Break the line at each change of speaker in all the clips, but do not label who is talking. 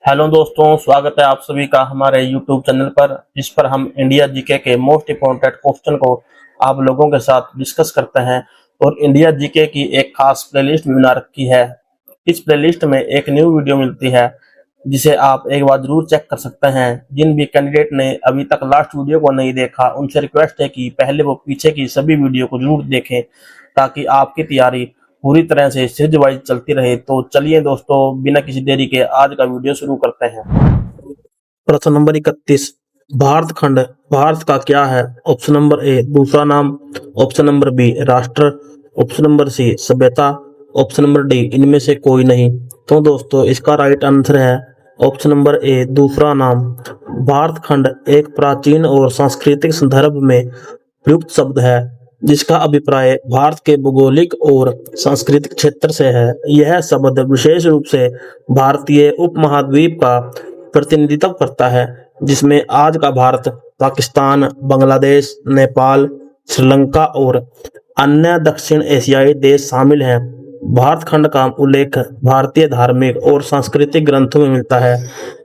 Hello दोस्तों, स्वागत है आप सभी का हमारे यूट्यूब चैनल पर, जिस पर हम इंडिया जीके के मोस्ट इम्पोर्टेंट क्वेश्चन को आप लोगों के साथ डिस्कस करते हैं। और इंडिया जीके की एक खास प्लेलिस्ट भी बना रखी है। इस प्लेलिस्ट में एक न्यू वीडियो मिलती है जिसे आप एक बार जरूर चेक कर सकते हैं। जिन भी कैंडिडेट ने अभी तक लास्ट वीडियो को नहीं देखा, उनसे रिक्वेस्ट है कि पहले वो पीछे की सभी वीडियो को जरूर देखें, ताकि आपकी तैयारी पूरी तरह से सीरीज वाइज चलती रहे। तो चलिए दोस्तों, बिना किसी देरी के आज का वीडियो शुरू करते हैं। प्रश्न नंबर 31, भारत खंड भारत का क्या है? ऑप्शन नंबर ए दूसरा नाम, ऑप्शन नंबर बी राष्ट्र, ऑप्शन नंबर सी सभ्यता, ऑप्शन नंबर डी इनमें से कोई नहीं। तो दोस्तों इसका राइट आंसर है ऑप्शन नंबर ए दूसरा नाम। भारत खंड एक प्राचीन और सांस्कृतिक संदर्भ में प्रयुक्त शब्द है, जिसका अभिप्राय भारत के भौगोलिक और सांस्कृतिक क्षेत्र से है। यह शब्द विशेष रूप से भारतीय उपमहाद्वीप का प्रतिनिधित्व करता है, जिसमें आज का भारत, पाकिस्तान, बांग्लादेश, नेपाल, श्रीलंका और अन्य दक्षिण एशियाई देश शामिल हैं। भारत खंड का उल्लेख भारतीय धार्मिक और सांस्कृतिक ग्रंथों में मिलता है,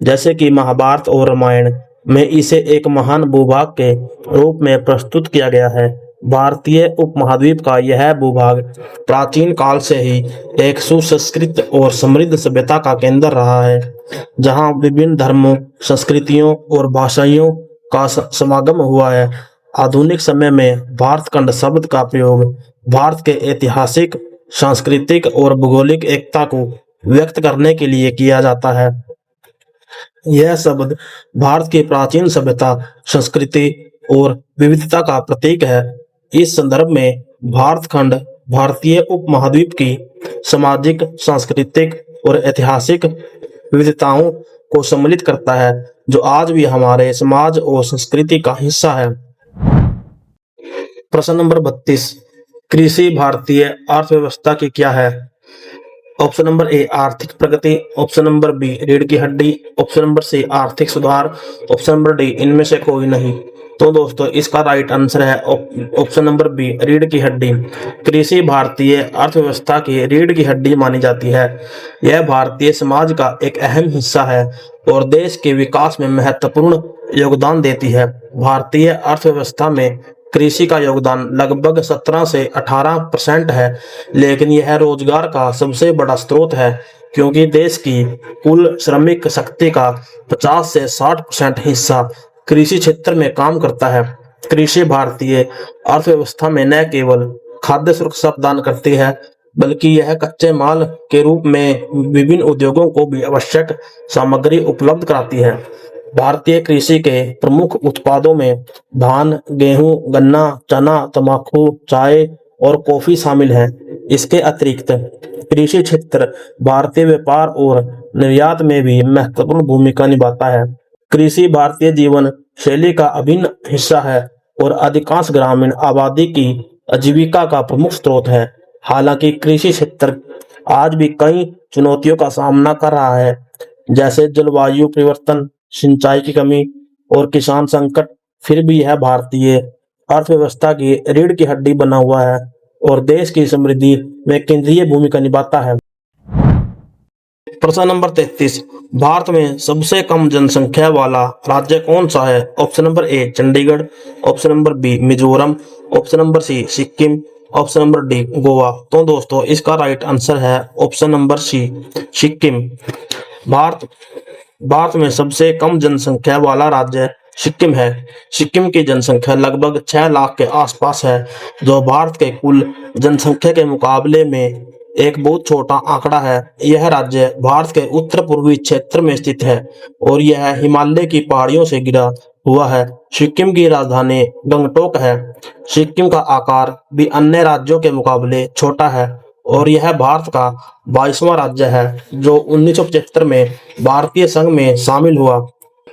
जैसे कि महाभारत और रामायण में इसे एक महान भूभाग के रूप में प्रस्तुत किया गया है। भारतीय उपमहाद्वीप का यह भूभाग प्राचीन काल से ही एक सुसंस्कृत और समृद्ध सभ्यता का केंद्र रहा है, जहां विभिन्न धर्मों, संस्कृतियों और भाषाओं का समागम हुआ है। आधुनिक समय में भारत खंड शब्द का प्रयोग भारत के ऐतिहासिक, सांस्कृतिक और भौगोलिक एकता को व्यक्त करने के लिए किया जाता है। यह शब्द भारत की प्राचीन सभ्यता, संस्कृति और विविधता का प्रतीक है। इस संदर्भ में भारत खंड भारतीय उपमहाद्वीप की सामाजिक, सांस्कृतिक और ऐतिहासिक विविधताओं को सम्मिलित करता है, जो आज भी हमारे समाज और संस्कृति का हिस्सा है। प्रश्न नंबर 32, कृषि भारतीय अर्थव्यवस्था की क्या है? ऑप्शन नंबर ए आर्थिक प्रगति, ऑप्शन नंबर बी रीढ़ की हड्डी, ऑप्शन नंबर सी आर्थिक सुधार, ऑप्शन नंबर डी इनमें से कोई नहीं। तो दोस्तों इसका राइट आंसर है ऑप्शन नंबर बी रीढ़ की हड्डी। कृषि भारतीय अर्थव्यवस्था की रीढ़ की हड्डी मानी जाती है। यह भारतीय समाज का एक अहम हिस्सा है और देश के विकास में महत्वपूर्ण योगदान देती है। भारतीय अर्थव्यवस्था में कृषि का योगदान लगभग 17 से 18% है, लेकिन यह रोजगार का सबसे बड़ा स्रोत है, क्योंकि देश की कुल श्रमिक शक्ति का 50 से 60% हिस्सा कृषि क्षेत्र में काम करता है। कृषि भारतीय अर्थव्यवस्था में न केवल खाद्य सुरक्षा प्रदान करती है, बल्कि यह कच्चे माल के रूप में विभिन्न उद्योगों को भी आवश्यक सामग्री उपलब्ध कराती है। भारतीय कृषि के प्रमुख उत्पादों में धान, गेहूं, गन्ना, चना, तंबाकू, चाय और कॉफी शामिल हैं। इसके अतिरिक्त कृषि क्षेत्र भारतीय व्यापार और निर्यात में भी महत्वपूर्ण भूमिका निभाता है। कृषि भारतीय जीवन शैली का अभिन्न हिस्सा है और अधिकांश ग्रामीण आबादी की आजीविका का प्रमुख स्रोत है। हालांकि कृषि क्षेत्र आज भी कई चुनौतियों का सामना कर रहा है, जैसे जलवायु परिवर्तन, सिंचाई की कमी और किसान संकट, फिर भी यह भारतीय अर्थव्यवस्था की रीढ़ की हड्डी बना हुआ है और देश की समृद्धि में केंद्रीय भूमिका निभाता है। प्रश्न नंबर 33, भारत में सबसे कम जनसंख्या वाला राज्य कौन सा है? Option number A Chandigarh, option number B Mizoram, option number C Sikkim, option number D Goa. तो दोस्तों इसका राइट आंसर है option number C Sikkim. Bharat में सबसे कम जनसंख्या वाला राज्य सिक्किम है। सिक्किम की जनसंख्या लगभग 6 लाख के आसपास है, जो भारत के कुल जनसंख्या के मुकाबले में एक बहुत छोटा आंकड़ा है। यह राज्य भारत के उत्तर पूर्वी क्षेत्र में स्थित है और यह हिमालय की पहाड़ियों से घिरा हुआ है। सिक्किम की राजधानी गंगटोक है। सिक्किम का आकार भी अन्य राज्यों के मुकाबले छोटा है और यह भारत का 22वां राज्य है, जो 1975 में भारतीय संघ में शामिल हुआ।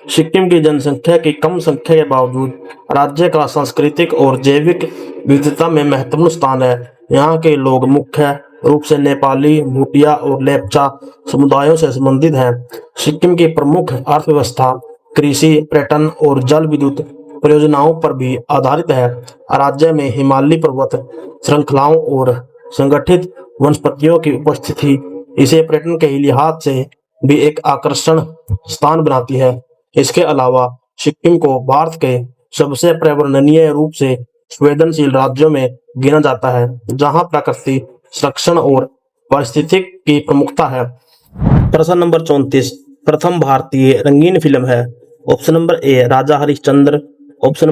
सिक्किम की जनसंख्या की कम संख्या के बावजूद राज्य का सांस्कृतिक और जैविक विविधता में महत्वपूर्ण स्थान है। यहाँ के लोग मुख्य रूप से नेपाली, भूटिया और लेप्चा समुदायों से संबंधित हैं। सिक्किम की प्रमुख अर्थव्यवस्था कृषि, पर्यटन और जल विद्युत परियोजनाओं पर भी आधारित है। राज्य में हिमालयी पर्वत श्रृंखलाओं और संगठित वनस्पतियों की उपस्थिति इसे पर्यटन के लिहाज से भी एक आकर्षण स्थान बनाती है। इसके अलावा सिक्किम को भारत के सबसे पर्यावरणीय रूप से संवेदनशील राज्यों में गिना जाता है, जहां प्रकृति संरक्षण और पारिस्थितिक की प्रमुखता है। प्रश्न नंबर 34 प्रथम भारतीय रंगीन फिल्म है। Option number A Raja Harishchandra, option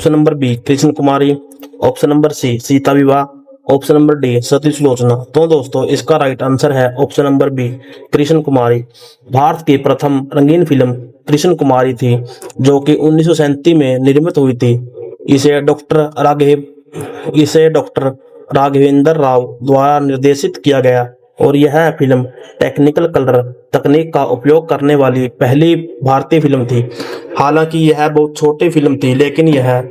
number B Krishna Kumari, option number C Sita Vivah, option number D Sati Sulochana. तो दोस्तों इसका राइट आंसर है option number B Krishna Kumari. Bharat की प्रथम रंगीन फिल्म कृष्ण कुमारी थी, जो कि 1937 में निर्मित हुई थी। इसे डॉक्टर राघवेंद्र राव द्वारा निर्देशित किया गया और यह फिल्म टेक्निकल कलर तकनीक का उपयोग करने वाली पहली भारतीय फिल्म थी। हालांकि यह बहुत छोटी फिल्म थी, लेकिन यह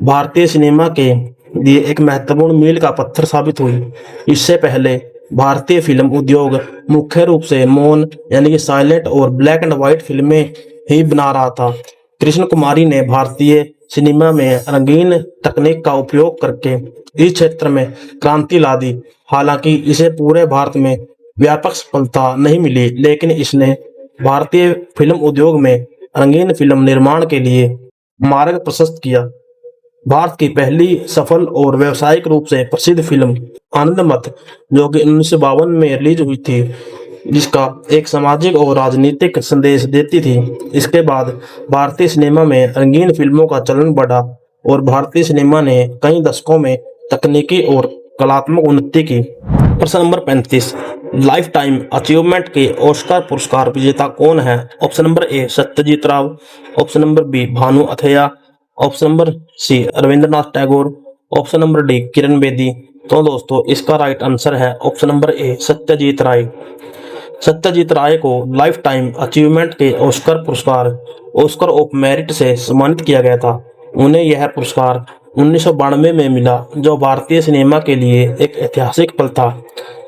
भारतीय सिनेमा के लिए एक महत्वपूर्ण मील का पत्थर साबित हुई। इससे पहले भारतीय फिल्म उद्योग मुख्य रूप से मौन यानी कि साइलेंट और ब्लैक एंड व्हाइट फिल्में ही बना रहा था। कृष्ण कुमारी ने भारतीय सिनेमा में रंगीन तकनीक का उपयोग करके इस क्षेत्र में क्रांति ला दी। हालांकि इसे पूरे भारत में व्यापक सफलता नहीं मिली, लेकिन इसने भारतीय फिल्म उद्योग में रंगीन फिल्म निर्माण के लिए मार्ग प्रशस्त किया। भारत की पहली सफल और व्यावसायिक रूप से प्रसिद्ध फिल्म आनंदमठ, जो कि 1952 में रिलीज हुई थी, जिसका एक सामाजिक और राजनीतिक संदेश देती थी। इसके बाद भारतीय सिनेमा में रंगीन फिल्मों का चलन बढ़ा और भारतीय सिनेमा ने कई दशकों में तकनीकी और कलात्मक उन्नति की। प्रश्न नंबर 35 लाइफ टाइम अचीवमेंट के ऑस्कर पुरस्कार विजेता कौन है। Option number A Satyajit Rao, option number B Bhanu Athaiya, option number C Rabindranath Tagore, option number D Kiran Bedi. तो दोस्तों इसका राइट आंसर है option number A Satyajit Ray. Satyajit Ray को लाइफ टाइम अचीवमेंट के ऑस्कर पुरस्कार ऑस्कर ऑफ मेरिट से सम्मानित किया गया था। उन्हें यह पुरस्कार 1992 में मिला, जो भारतीय सिनेमा के लिए एक ऐतिहासिक पल था।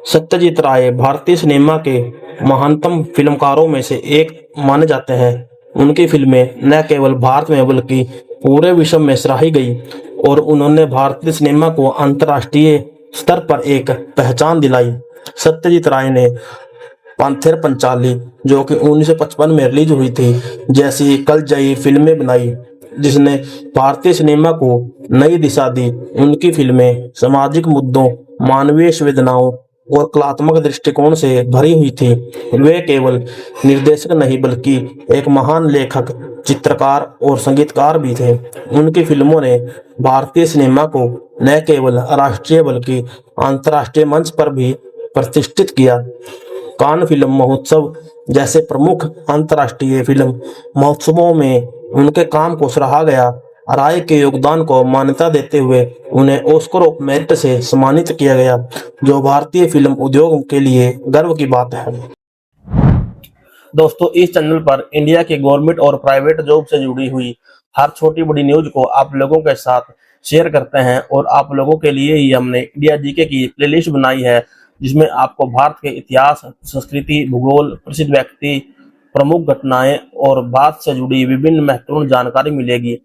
सत्यजीत राय भारतीय सिनेमा के महानतम फिल्मकारों में से एक माने जाते हैं। उनकी फिल्में न केवल भारत में बल्कि पूरे विश्व में सराही गई और उन्होंने भारतीय सिनेमा को अंतर्राष्ट्रीय स्तर पर एक पहचान दिलाई। सत्यजीत राय ने पांथेर पंचाली, जो कि 1955 में रिलीज हुई थी, जैसी कलजयी फिल्में बनाई, जिसने भारतीय सिनेमा को नई दिशा दी। उनकी फिल्में सामाजिक मुद्दों, मानवीय संवेदनाओं और कलात्मक दृष्टिकोण से भरी हुई थी। वे केवल निर्देशक नहीं बल्कि एक महान लेखक, चित्रकार और संगीतकार भी थे। उनकी फिल्मों ने भारतीय सिनेमा को न केवल राष्ट्रीय बल्कि अंतर्राष्ट्रीय मंच पर भी प्रतिष्ठित किया। कान फिल्म महोत्सव जैसे प्रमुख अंतर्राष्ट्रीय फिल्म महोत्सवों में उनके काम को सराहा गया। राय के योगदान को मान्यता देते हुए उन्हें ऑस्कर ऑफ मेरिट से सम्मानित किया गया, जो भारतीय फिल्म उद्योग के लिए गर्व की बात है। दोस्तों इस चैनल पर इंडिया के गवर्नमेंट और प्राइवेट जॉब से जुड़ी हुई हर छोटी बड़ी न्यूज को आप लोगों के साथ शेयर करते हैं और आप लोगों के लिए ही हमने इंडिया जीके की प्लेलिस्ट बनाई है, जिसमें आपको भारत के इतिहास, संस्कृति, भूगोल, प्रसिद्ध व्यक्ति, प्रमुख घटनाएं और भारत से जुड़ी विभिन्न महत्वपूर्ण जानकारी मिलेगी।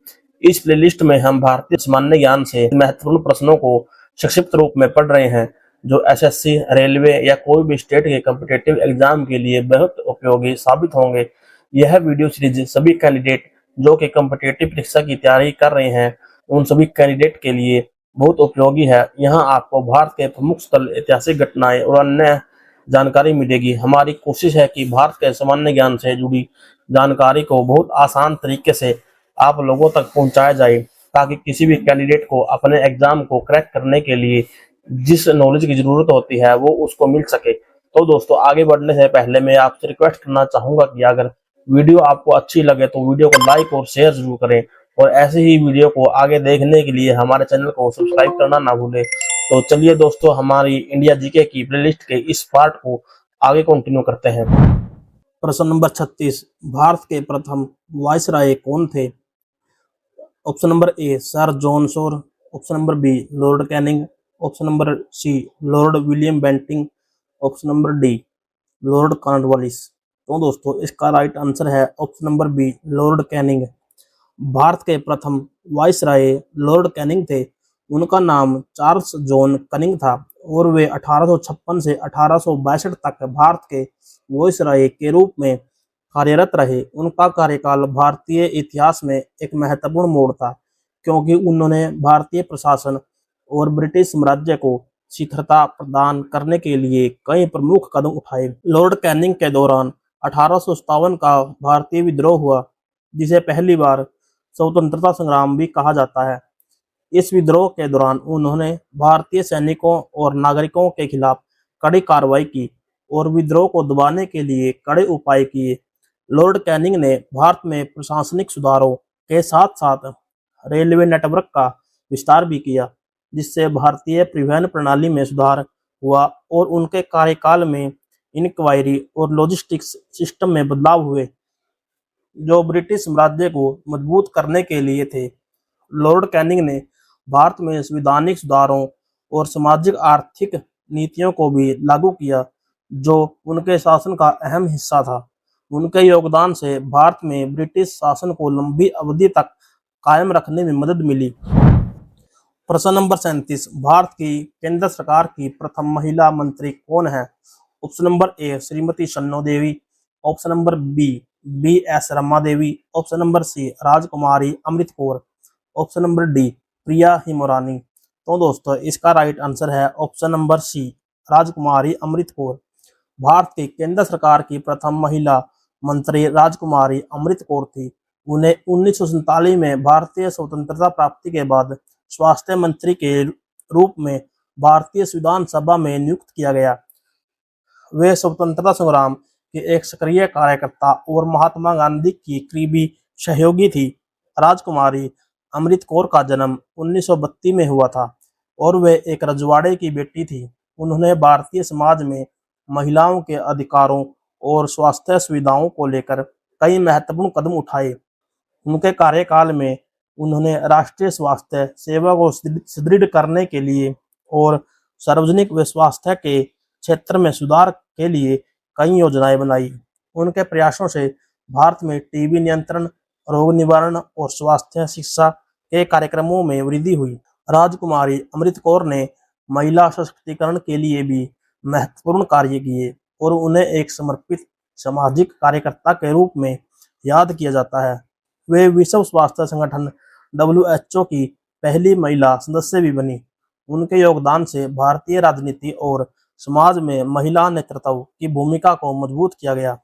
इस प्लेलिस्ट में हम भारतीय सामान्य ज्ञान से महत्वपूर्ण प्रश्नों को संक्षिप्त रूप में पढ़ रहे हैं, जो एसएससी, रेलवे या कोई भी स्टेट के कॉम्पिटिटिव एग्जाम के लिए बहुत उपयोगी साबित होंगे। यह वीडियो सीरीज सभी कैंडिडेट जो कि कॉम्पिटिटिव परीक्षा की तैयारी कर रहे हैं, उन सभी कैंडिडेट के लिए बहुत उपयोगी है। यहाँ आपको भारत के प्रमुख स्थल, ऐतिहासिक घटनाएं और अन्य जानकारी मिलेगी। हमारी कोशिश है कि भारत के सामान्य ज्ञान से जुड़ी जानकारी को बहुत आसान तरीके से आप लोगों तक पहुंचाया जाए, ताकि किसी भी कैंडिडेट को अपने एग्जाम को क्रैक करने के लिए जिस नॉलेज की जरूरत होती है वो उसको मिल सके। तो दोस्तों आगे बढ़ने से पहले मैं आपसे रिक्वेस्ट करना चाहूंगा कि अगर वीडियो आपको अच्छी लगे तो वीडियो को लाइक और शेयर जरूर करें, और ऐसे ही वीडियो को आगे देखने के लिए हमारे चैनल को सब्सक्राइब करना ना भूलें। तो चलिए दोस्तों, हमारी इंडिया जीके की प्लेलिस्ट के इस पार्ट को आगे कंटिन्यू करते हैं। प्रश्न नंबर 36 भारत के प्रथम वायसराय कौन थे। Option number A sir John Shore, option number B lord Canning, option number C lord William Bentinck, option number D lord Cornwallis. तो दोस्तों इसका राइट आंसर है option number B lord Canning. Bharat के प्रथम वायसराय लॉर्ड कैनिंग थे। उनका नाम Charles John cunning था और वे 1856 से 1862 तक भारत के वायसराय के रूप में कार्यरत रहे। उनका कार्यकाल भारतीय इतिहास में एक महत्वपूर्ण मोड़ था, क्योंकि उन्होंने भारतीय प्रशासन और ब्रिटिश साम्राज्य को शिथिलता प्रदान करने के लिए कई प्रमुख कदम उठाए। लॉर्ड कैनिंग के दौरान 1857 का भारतीय विद्रोह हुआ, जिसे पहली बार स्वतंत्रता संग्राम भी कहा जाता है। इस विद्रोह के दौरान उन्होंने भारतीय सैनिकों और नागरिकों के खिलाफ कड़ी कार्रवाई की और विद्रोह को दबाने के लिए कड़े उपाय किए। लॉर्ड कैनिंग ने भारत में प्रशासनिक सुधारों के साथ साथ रेलवे नेटवर्क का विस्तार भी किया, जिससे भारतीय परिवहन प्रणाली में सुधार हुआ और उनके कार्यकाल में इंक्वायरी और लॉजिस्टिक्स सिस्टम में बदलाव हुए, जो ब्रिटिश साम्राज्य को मजबूत करने के लिए थे। लॉर्ड कैनिंग ने भारत में संवैधानिक सुधारों और सामाजिक आर्थिक नीतियों को भी लागू किया, जो उनके शासन का अहम हिस्सा था। उनके योगदान से भारत में ब्रिटिश शासन को लंबी अवधि तक कायम रखने में मदद मिली। प्रश्न नंबर 37, भारत की केंद्र सरकार की प्रथम महिला मंत्री कौन है? Option number A Shrimati Shanno Devi, option number B S Rama Devi, option number C Rajkumari Amrit Kaur, option number D Priya Himorani. तो दोस्तों इसका राइट आंसर है option number C Rajkumari Amrit Kaur. Bharat की केंद्र सरकार की प्रथम महिला मंत्री राजकुमारी अमृत कौर थी। उन्हें 1947 में भारतीय स्वतंत्रता प्राप्ति के बाद स्वास्थ्य मंत्री के रूप में भारतीय संविधान सभा में नियुक्त किया गया। वे स्वतंत्रता संग्राम के एक सक्रिय कार्यकर्ता और महात्मा गांधी की करीबी सहयोगी थी। राजकुमारी अमृत कौर का जन्म 1932 में हुआ था और वे एक रजवाड़े की बेटी थी। उन्होंने भारतीय समाज में महिलाओं के अधिकारों और स्वास्थ्य सुविधाओं को लेकर कई महत्वपूर्ण कदम उठाए। उनके कार्यकाल में उन्होंने राष्ट्रीय स्वास्थ्य सेवा को सुदृढ़ करने के लिए और सार्वजनिक व स्वास्थ्य के क्षेत्र में सुधार के लिए कई योजनाएं बनाई। उनके प्रयासों से भारत में टीबी नियंत्रण, रोग निवारण और स्वास्थ्य शिक्षा के कार्यक्रमों में वृद्धि हुई। राजकुमारी अमृत कौर ने महिला सशक्तिकरण के लिए भी महत्वपूर्ण कार्य किए और उन्हें एक समर्पित सामाजिक कार्यकर्ता के रूप में याद किया जाता है। वे विश्व स्वास्थ्य संगठन WHO की पहली महिला सदस्य भी बनी। उनके योगदान से भारतीय राजनीति और समाज में महिला नेतृत्व की भूमिका को मजबूत किया गया।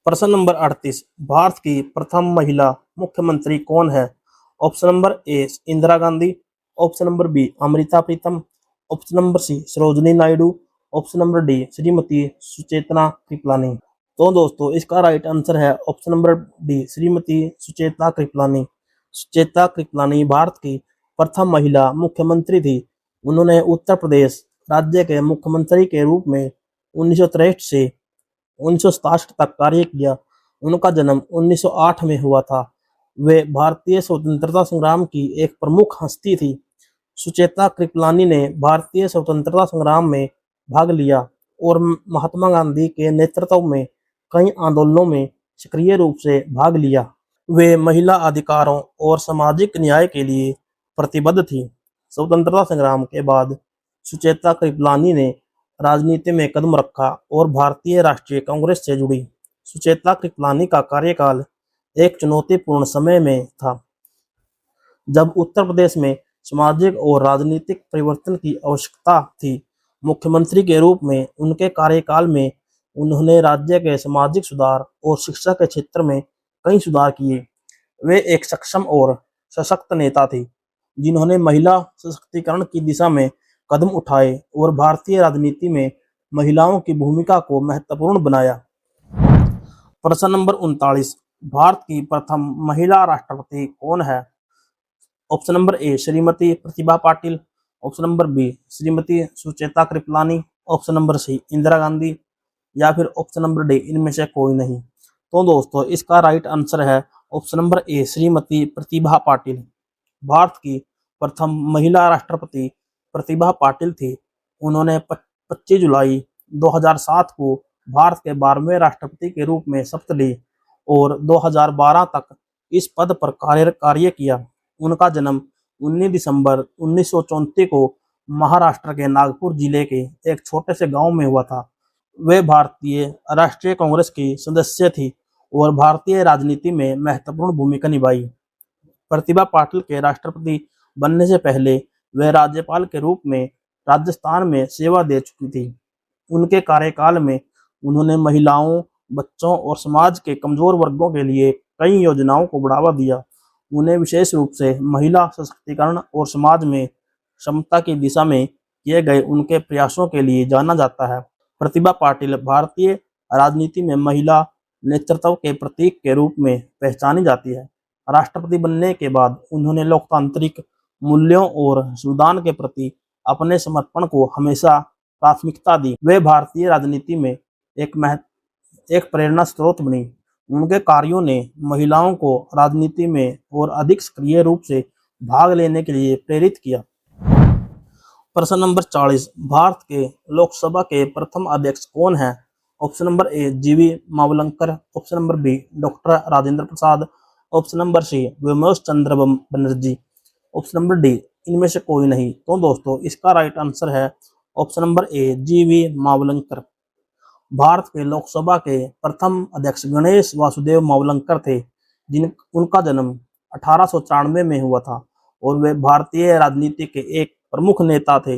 प्रश्न नंबर 38, भारत की प्रथम महिला मुख्यमंत्री कौन है? Option number A Indira Gandhi, option number B Amrita Pritam, option number C Sarojini Naidu, option number D Shrimati Suchetna Kripalani. तो दोस्तों इसका राइट आंसर है option number D Shrimati Sucheta Kripalani. Sucheta Kripalani Bharat की प्रथम महिला मुख्यमंत्री थी। उन्होंने उत्तर प्रदेश राज्य के मुख्यमंत्री के रूप में 1963 से 1967 तक कार्य किया। उनका जन्म 1908 में हुआ था। वे भारतीय स्वतंत्रता संग्राम की एक प्रमुख हस्ती थी। सुचेता कृपलानी ने भारतीय स्वतंत्रता संग्राम में भाग लिया और महात्मा गांधी के नेतृत्व में कई आंदोलनों में सक्रिय रूप से भाग लिया। वे महिला अधिकारों और सामाजिक न्याय के लिए प्रतिबद्ध थी। स्वतंत्रता संग्राम के बाद सुचेता कृपलानी ने राजनीति में कदम रखा और भारतीय राष्ट्रीय कांग्रेस से जुड़ी। सुचेता कृपलानी का कार्यकाल एक चुनौतीपूर्ण समय में था, जब उत्तर प्रदेश में सामाजिक और राजनीतिक परिवर्तन की आवश्यकता थी। मुख्यमंत्री के रूप में उनके कार्यकाल में उन्होंने राज्य के सामाजिक सुधार और शिक्षा के क्षेत्र में कई सुधार किए। वे एक सक्षम और सशक्त नेता थे, जिन्होंने महिला सशक्तिकरण की दिशा में कदम उठाए और भारतीय राजनीति में महिलाओं की भूमिका को महत्वपूर्ण बनाया। प्रश्न नंबर 39, भारत की प्रथम महिला राष्ट्रपति कौन है? Option number A Shrimati Pratibha Patil, option number B Shrimati Sucheta Kripalani, option number C Indira Gandhi या फिर ऑप्शन नंबर डी इनमें से कोई नहीं। तो दोस्तों इसका राइट आंसर है option number A Shrimati Pratibha Patil. Bharat की प्रथम महिला राष्ट्रपति प्रतिभा पाटिल थी। उन्होंने 25 जुलाई 2007 को भारत के 12वें राष्ट्रपति के रूप में शपथ ली और 2012 तक इस पद पर कार्य किया। उनका जन्म 19 दिसंबर 1934 को महाराष्ट्र के नागपुर जिले के एक छोटे से गांव में हुआ था। वे भारतीय राष्ट्रीय कांग्रेस की सदस्य थी और भारतीय राजनीति में महत्वपूर्ण भूमिका निभाई। प्रतिभा पाटिल के राष्ट्रपति बनने से पहले वे राज्यपाल के रूप में राजस्थान में सेवा दे चुकी थी। उनके कार्यकाल में उन्होंने महिलाओं, बच्चों और समाज के कमजोर वर्गों के लिए कई योजनाओं को बढ़ावा दिया। उन्हें विशेष रूप से महिला सशक्तिकरण और समाज में समता की दिशा में किए गए उनके प्रयासों के लिए जाना जाता है। प्रतिभा पाटिल भारतीय राजनीति में महिला नेतृत्व के प्रतीक के रूप में पहचानी जाती है। राष्ट्रपति बनने के बाद उन्होंने लोकतांत्रिक मूल्यों और संविधान के प्रति अपने समर्पण को हमेशा प्राथमिकता दी। वे भारतीय राजनीति में एक प्रेरणा स्रोत बनी। उनके कार्यों ने महिलाओं को राजनीति में और अधिक सक्रिय रूप से भाग लेने के लिए प्रेरित किया। प्रश्न नंबर 40, भारत के लोकसभा के प्रथम अध्यक्ष कौन है? Option number A G V Mavalankar, option number B doctor Rajendra Prasad, option number C Vimosh Chandra Banerjee, option number D इनमें से कोई नहीं। तो दोस्तों इसका राइट आंसर है option number A G V Mavalankar. Bharat के लोकसभा के प्रथम अध्यक्ष गणेश वासुदेव मावलंकर थे, उनका जन्म 1894 में हुआ था और वे भारतीय राजनीति के एक प्रमुख नेता थे।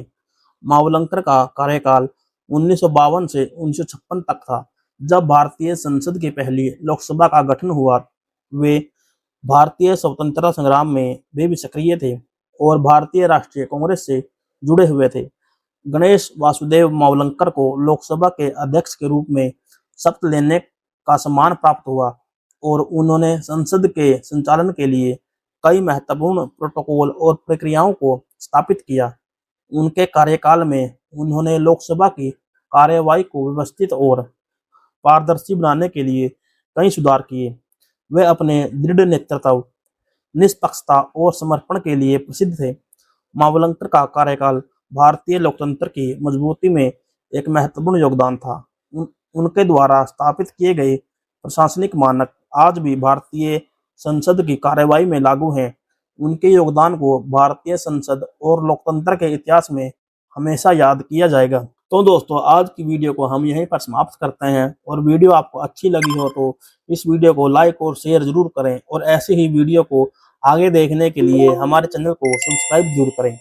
मावलंकर का कार्यकाल 1952 से 1956 तक था। जब भारतीय संसद की पहली लोकसभा का गठन हुआ, वे भारतीय स्वतंत्रता संग्राम में भी सक्रिय थे और भारतीय राष्ट्रीय कांग्रेस से जुड़े हुए थे। गणेश वासुदेव मावलंकर को लोकसभा के अध्यक्ष के रूप में शपथ लेने का सम्मान प्राप्त हुआ और उन्होंने संसद के संचालन के लिए कई महत्वपूर्ण प्रोटोकॉल और प्रक्रियाओं को स्थापित किया। उनके कार्यकाल में उन्होंने लोकसभा की कार्यवाही को व्यवस्थित और पारदर्शी बनाने के लिए कई सुधार किए। वे अपने दृढ़ नेतृत्व, निष्पक्षता और समर्पण के लिए प्रसिद्ध थे। मावलंकर का कार्यकाल भारतीय लोकतंत्र की मजबूती में एक महत्वपूर्ण योगदान था। उनके द्वारा स्थापित किए गए प्रशासनिक मानक आज भी भारतीय संसद की कार्यवाही में लागू हैं। उनके योगदान को भारतीय संसद और लोकतंत्र के इतिहास में हमेशा याद किया जाएगा। तो दोस्तों आज की वीडियो को हम यहीं पर समाप्त करते हैं और वीडियो आपको अच्छी लगी हो तो इस वीडियो को लाइक और शेयर जरूर करें और ऐसे ही वीडियो को आगे देखने के लिए हमारे चैनल को सब्सक्राइब जरूर करें।